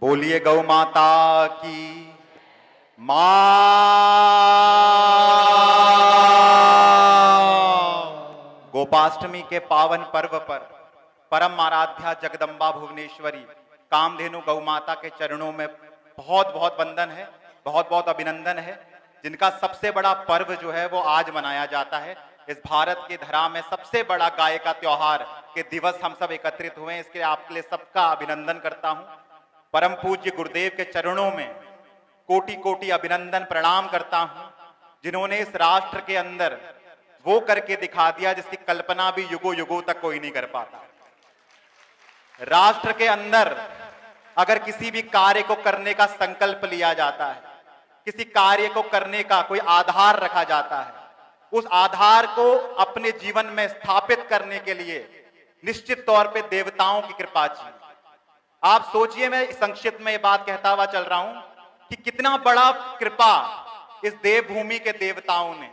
बोलिए गौ माता की मां। गोपाष्टमी के पावन पर्व पर परम आराध्या जगदम्बा भुवनेश्वरी कामधेनु गौ माता के चरणों में बहुत बहुत वंदन है, बहुत बहुत अभिनंदन है। जिनका सबसे बड़ा पर्व जो है वो आज मनाया जाता है। इस भारत की धरा में सबसे बड़ा गाय का त्योहार के दिवस हम सब एकत्रित हुए हैं, इसके लिए आपके लिए सबका अभिनंदन करता हूं। परम पूज्य गुरुदेव के चरणों में कोटि कोटि अभिनंदन प्रणाम करता हूं, जिन्होंने इस राष्ट्र के अंदर वो करके दिखा दिया जिसकी कल्पना भी युगों युगों तक कोई नहीं कर पाता। राष्ट्र के अंदर अगर किसी भी कार्य को करने का संकल्प लिया जाता है, किसी कार्य को करने का कोई आधार रखा जाता है, उस आधार को अपने जीवन में स्थापित करने के लिए निश्चित तौर पे देवताओं की कृपा चाहिए। आप सोचिए, मैं संक्षिप्त में ये बात कहता हुआ चल रहा हूं कि कितना बड़ा कृपा इस देवभूमि के देवताओं ने,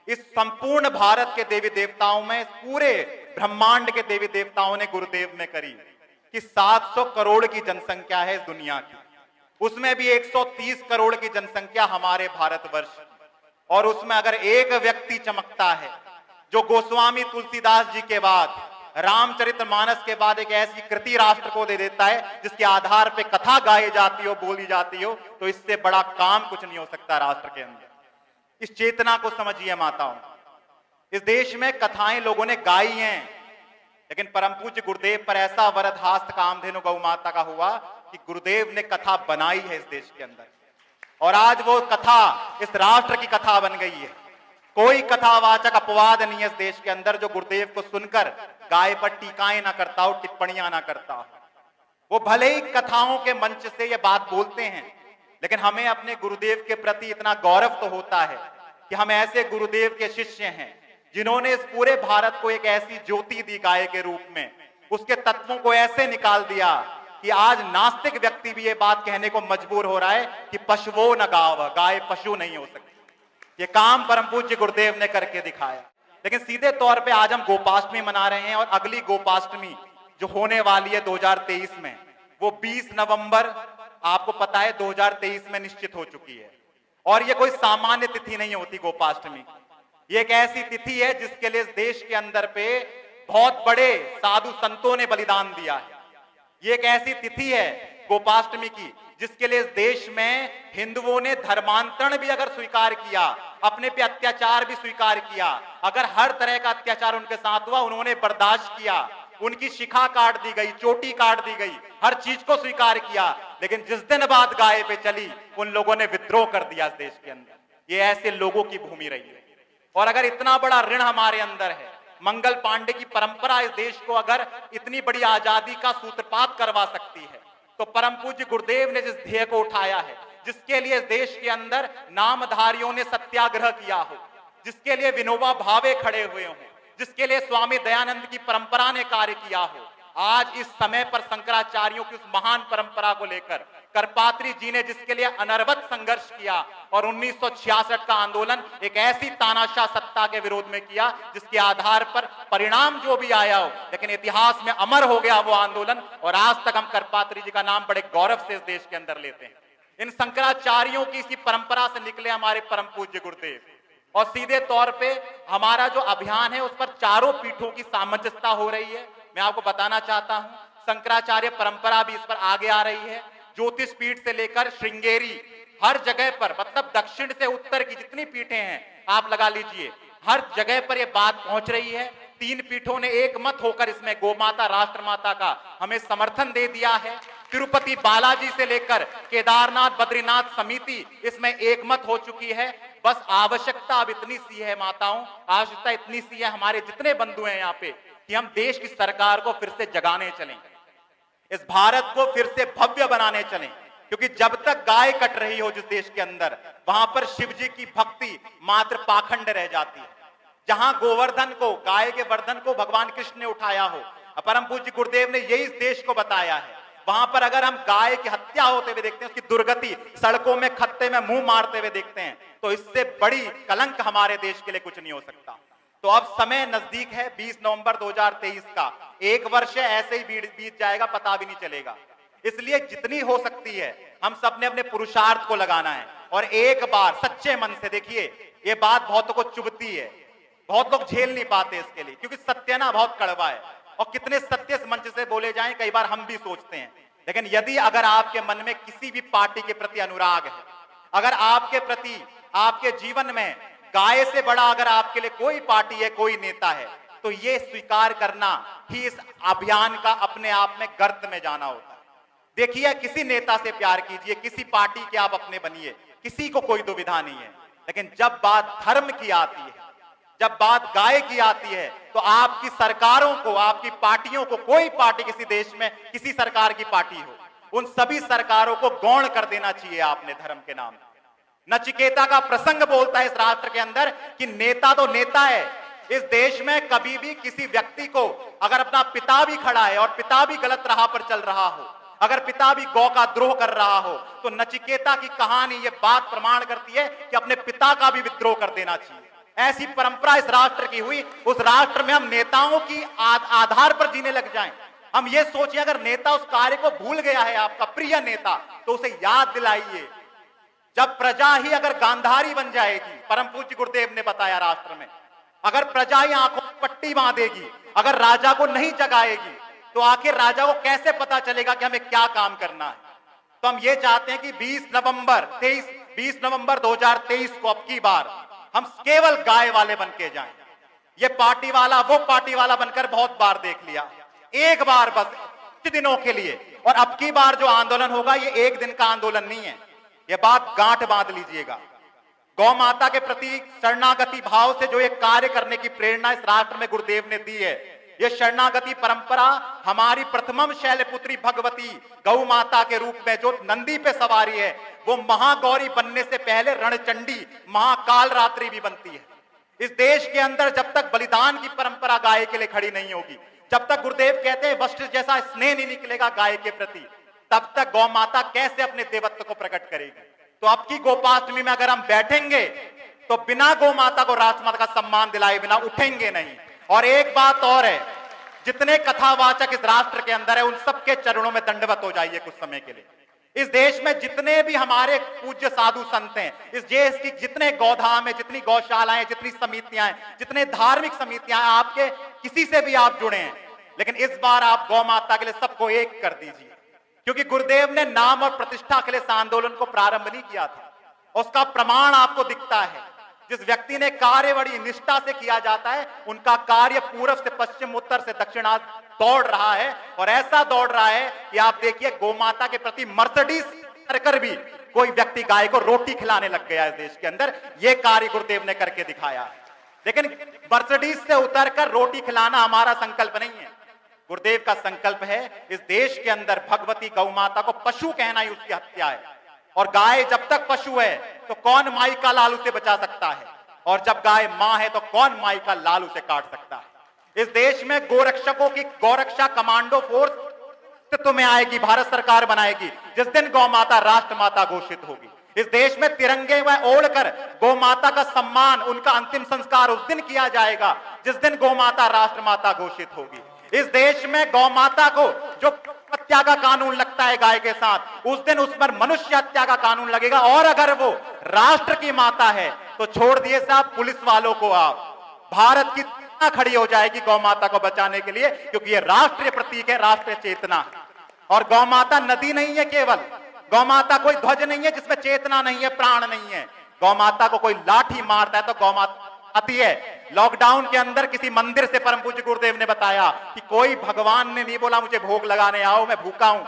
इस संपूर्ण भारत के देवी देवताओं में, इस पूरे ब्रह्मांड के देवी देवताओं ने गुरुदेव में करी कि 700 करोड़ की जनसंख्या है इस दुनिया की, उसमें भी 130 करोड़ की जनसंख्या हमारे भारतवर्ष की, और उसमें अगर एक व्यक्ति चमकता है जो गोस्वामी तुलसीदास जी के बाद, रामचरितमानस के बाद एक ऐसी कृति राष्ट्र को दे देता है जिसके आधार पे कथा गाई जाती हो, बोली जाती हो, तो इससे बड़ा काम कुछ नहीं हो सकता राष्ट्र के अंदर। इस चेतना को समझिए माताओं। इस देश में कथाएं लोगों ने गाई हैं, लेकिन परम पूज्य गुरुदेव पर ऐसा वरदहस्त कामधेनु गौ माता का हुआ कि गुरुदेव ने कथा बनाई है इस देश के अंदर, और आज वो कथा इस राष्ट्र की कथा बन गई है। कोई कथावाचक अपवाद नहीं है इस देश के अंदर जो गुरुदेव को सुनकर गाय पर टीकाएं ना करता हो, टिप्पणियां ना करता हो। वो भले ही कथाओं के मंच से ये बात बोलते हैं, लेकिन हमें अपने गुरुदेव के प्रति इतना गौरव तो होता है कि हम ऐसे गुरुदेव के शिष्य हैं जिन्होंने इस पूरे भारत को एक ऐसी ज्योति दी गाय के रूप में, उसके तत्वों को ऐसे निकाल दिया कि आज नास्तिक व्यक्ति भी ये बात कहने को मजबूर हो रहा है कि पशुओं न गाव, गाय पशु नहीं हो सकती। ये काम परम पूज्य गुरुदेव ने करके दिखाया। लेकिन सीधे तौर पे आज हम गोपाष्टमी मना रहे हैं, और अगली गोपाष्टमी जो होने वाली है 2023 में, वो 20 नवंबर आपको पता है 2023 में निश्चित हो चुकी है। और ये कोई सामान्य तिथि नहीं होती गोपाष्टमी, ये एक ऐसी तिथि है जिसके लिए इस देश के अंदर पे बहुत बड़े साधु संतों ने बलिदान दिया है। ये एक ऐसी तिथि है गोपाष्टमी की जिसके लिए इस देश में हिंदुओं ने धर्मांतरण भी अगर स्वीकार किया, अपने पे अत्याचार भी स्वीकार किया, अगर हर तरह का अत्याचार उनके साथ हुआ उन्होंने बर्दाश्त किया, उनकी शिखा काट दी गई, चोटी काट दी गई, हर चीज को स्वीकार किया, लेकिन जिस दिन बात गाय पे चली उन लोगों ने विद्रोह कर दिया इस देश के अंदर। ये ऐसे लोगों की भूमि रही है। और अगर इतना बड़ा ऋण हमारे अंदर है, मंगल पांडे की परंपरा इस देश को अगर इतनी बड़ी आजादी का सूत्रपात करवा सकती है, तो परम पूज्य गुरुदेव ने जिस ध्येय को उठाया है, जिसके लिए इस देश के अंदर नामधारियों ने सत्याग्रह किया हो, जिसके लिए विनोबा भावे खड़े हुए हों, जिसके लिए स्वामी दयानंद की परंपरा ने कार्य किया हो, आज इस समय पर शंकराचार्यों की उस महान परंपरा को लेकर करपात्री जी ने जिसके लिए अनवरत संघर्ष किया, और 1966 का आंदोलन एक ऐसी तानाशाह सत्ता के विरोध में किया जिसके आधार पर परिणाम जो भी आया हो, लेकिन इतिहास में अमर हो गया वो आंदोलन, और आज तक हम करपात्री जी का नाम बड़े गौरव से इस देश के अंदर लेते हैं। इन शंकराचार्यों की इसी परंपरा से निकले हमारे परम पूज्य गुरुदेव, और सीधे तौर पे हमारा जो अभियान है उस पर चारों पीठों की सामंजस्यता हो रही है। मैं आपको बताना चाहता हूं, शंकराचार्य परंपरा भी इस पर आगे आ रही है। ज्योतिष पीठ से लेकर श्रृंगेरी, हर जगह पर, मतलब दक्षिण से उत्तर की जितनी पीठें हैं आप लगा लीजिए, हर जगह पर यह बात पहुंच रही है। तीन पीठों ने एक मत होकर इसमें गोमाता, राष्ट्र माता का हमें समर्थन दे दिया है। तिरुपति बालाजी से लेकर केदारनाथ, बद्रीनाथ समिति इसमें एक मत हो चुकी है। बस आवश्यकता अब इतनी सी है माताओं, आवश्यकता इतनी सी है हमारे जितने बंधु हैं यहाँ पे, कि हम देश की सरकार को फिर से जगाने चलें, इस भारत को फिर से भव्य बनाने चलें। क्योंकि जब तक गाय कट रही हो जिस देश के अंदर, वहां पर शिव जी की भक्ति मात्र पाखंड रह जाती है। जहां गोवर्धन को, गाय के वर्धन को भगवान कृष्ण ने उठाया हो, परम पूज्य गुरुदेव ने यही इस देश को बताया है, वहां पर अगर हम गाय की हत्या होते हुए देखते हैं, उसकी दुर्गति, सड़कों में खत्ते में मुंह मारते हुए देखते हैं, तो इससे बड़ी कलंक हमारे देश के लिए कुछ नहीं हो सकता। तो अब समय नजदीक है, 20 नवंबर 2023 का, एक वर्ष ऐसे ही बीत जाएगा, पता भी नहीं चलेगा। इसलिए जितनी हो सकती है हम सब ने अपने पुरुषार्थ को लगाना है और एक बार सच्चे मन से देखिए, ये बात बहुतों को चुभती है, बहुत लोग झेल नहीं पाते इसके लिए, क्योंकि सत्य ना बहुत कड़वा है और कितने सत्य इस मंच से बोले जाएं कई बार हम भी सोचते हैं। लेकिन यदि अगर आपके मन में किसी भी पार्टी के प्रति अनुराग है, अगर आपके प्रति आपके जीवन में गाय से बड़ा अगर आपके लिए कोई पार्टी है, कोई नेता है, तो ये स्वीकार करना ही इस अभियान का अपने आप में गर्त में जाना होता है। देखिए, किसी नेता से प्यार कीजिए, किसी पार्टी के आप अपने बनिए, किसी को कोई दुविधा नहीं है, लेकिन जब बात धर्म की आती है, जब बात गाय की आती है, तो आपकी सरकारों को, आपकी पार्टियों को, कोई पार्टी किसी देश में किसी सरकार की पार्टी हो, उन सभी सरकारों को गौण कर देना चाहिए आपने धर्म के नाम पे। नचिकेता का प्रसंग बोलता है इस राष्ट्र के अंदर कि नेता तो नेता है। इस देश में कभी भी किसी व्यक्ति को अगर अपना पिता भी खड़ा है और पिता भी गलत राह पर चल रहा हो, अगर पिता भी गौ का द्रोह कर रहा हो, तो नचिकेता की कहानी ये बात प्रमाण करती है कि अपने पिता का भी विद्रोह कर देना चाहिए। ऐसी परंपरा इस राष्ट्र की हुई, उस राष्ट्र में हम नेताओं की आधार पर जीने लग जाएं। हम ये सोचें अगर नेता उस कार्य को भूल गया है, आपका प्रिय नेता, तो उसे याद दिलाइए। जब प्रजा ही अगर गांधारी बन जाएगी, परम पूज्य गुरुदेव ने बताया राष्ट्र में, अगर प्रजा ही आंखों में पट्टी बांधेगी, अगर राजा को नहीं जगाएगी, तो आखिर राजा को कैसे पता चलेगा कि हमें क्या काम करना है। तो हम ये चाहते हैं कि 20 नवंबर 2023 को अब की बार हम केवल गाय वाले बन के जाएं। ये पार्टी वाला वो पार्टी वाला बनकर बहुत बार देख लिया, एक बार बस कुछ दिनों के लिए। और अब की बार जो आंदोलन होगा ये एक दिन का आंदोलन नहीं है, ये बात गांठ बांध लीजिएगा। गौ माता के प्रति शरणागति भाव से जो एक कार्य करने की प्रेरणा इस राष्ट्र में गुरुदेव ने दी है, ये शरणागति परंपरा हमारी प्रथमम शैलपुत्री भगवती गौ माता के रूप में जो नंदी पे सवारी है, वो महागौरी बनने से पहले रणचंडी महाकाल रात्रि भी बनती है। इस देश के अंदर जब तक बलिदान की परंपरा गाय के लिए खड़ी नहीं होगी, जब तक गुरुदेव कहते हैं वशिष्ठ जैसा स्नेह नहीं निकलेगा गाय के प्रति, तब तक गौ माता कैसे अपने देवत्व को प्रकट करेगी। तो अब की गोपाष्टमी में अगर हम बैठेंगे तो बिना गौ माता को राजमाता का सम्मान दिलाए बिना उठेंगे नहीं। और एक बात और है, जितने कथावाचक इस राष्ट्र के अंदर है उन सबके चरणों में दंडवत हो जाइए कुछ समय के लिए। इस देश में जितने भी हमारे पूज्य साधु संत हैं, इस देश की जितने गौधाम है, जितनी गौशालाएं, जितनी समितियां हैं, जितने धार्मिक समितियां हैं, आपके किसी से भी आप जुड़े हैं, लेकिन इस बार आप गौ माता के लिए सबको एक कर दीजिए। क्योंकि गुरुदेव ने नाम और प्रतिष्ठा के लिए इस आंदोलन को प्रारंभ नहीं किया था, उसका प्रमाण आपको दिखता है। जिस व्यक्ति ने कार्य बड़ी निष्ठा से किया जाता है, उनका कार्य पूर्व से पश्चिम, उत्तर से दक्षिण दौड़ रहा है। और ऐसा दौड़ रहा है कि आप देखिए गोमाता के प्रति मर्सिडीज कर भी कोई व्यक्ति गाय को रोटी खिलाने लग गया इस देश के अंदर। यह कार्य गुरुदेव ने करके दिखाया है। लेकिन मर्सिडीज से उतरकर रोटी खिलाना हमारा संकल्प नहीं है। गुरुदेव का संकल्प है इस देश के अंदर भगवती गौ माता को पशु कहना ही उसकी हत्या है। और गाय जब तक पशु है तो कौन माई का लाल उसे बचा सकता है, और जब गाय मां है तो कौन माई का लाल उसे काट सकता है। इस देश में गोरक्षकों की गौरक्षा कमांडो फोर्स अस्तित्व में आएगी, भारत सरकार बनाएगी जिस दिन गौ माता राष्ट्र माता घोषित होगी। इस देश में तिरंगे व ओढ़कर गौ माता का सम्मान, उनका अंतिम संस्कार उस दिन किया जाएगा जिस दिन गौ माता राष्ट्र माता घोषित होगी। इस देश में गौ माता को जो हत्या का कानून लगता है गाय के साथ, उस दिन उस पर मनुष्य हत्या का कानून लगेगा। और अगर वो राष्ट्र की माता है तो छोड़ दिए साहब पुलिस वालों को, आप भारत की खड़ी हो जाएगी गौ माता को बचाने के लिए, क्योंकि ये राष्ट्रीय प्रतीक है, राष्ट्रीय चेतना। और गौ माता नदी नहीं है केवल, गौ माता कोई ध्वज नहीं है जिसमें चेतना नहीं है, प्राण नहीं है। गौ माता को कोई लाठी मारता है तो गौ माता आती है। लॉकडाउन के अंदर किसी मंदिर से परम पूज्य गुरुदेव ने बताया कि कोई भगवान ने नहीं बोला मुझे भोग लगाने आओ, मैं भूखा हूं।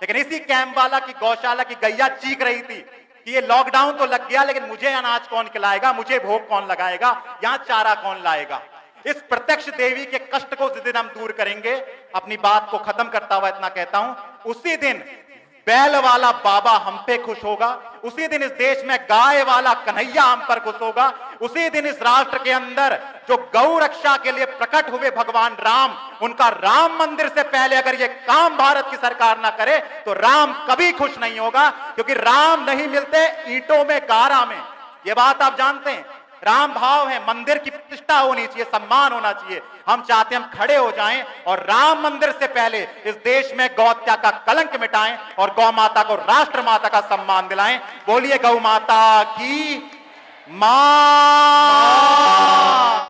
लेकिन इसी कैंप वाला की गौशाला की गैया चीख रही थी कि ये लॉकडाउन तो लग गया लेकिन मुझे अनाज कौन खिलाएगा, मुझे भोग कौन लगाएगा, यहां चारा कौन लाएगा। इस प्रत्यक्ष देवी के कष्ट को जिस दिन हम दूर करेंगे, अपनी बात को खत्म करता हुआ इतना कहता हूं, उसी दिन बैल वाला बाबा हम पे खुश होगा, उसी दिन इस देश में गाय वाला कन्हैया हम पर खुश होगा, उसी दिन इस राष्ट्र के अंदर जो गौ रक्षा के लिए प्रकट हुए भगवान राम, उनका राम मंदिर से पहले अगर ये काम भारत की सरकार ना करे तो राम कभी खुश नहीं होगा। क्योंकि राम नहीं मिलते ईंटों में, गारा में। ये बात आप जानते हैं। राम भाव है, मंदिर की प्रतिष्ठा होनी चाहिए, सम्मान होना चाहिए। हम चाहते हैं हम खड़े हो जाएं और राम मंदिर से पहले इस देश में गौहत्या का कलंक मिटाएं और गौ माता को राष्ट्र माता का सम्मान दिलाएं। बोलिए गौ माता की मां।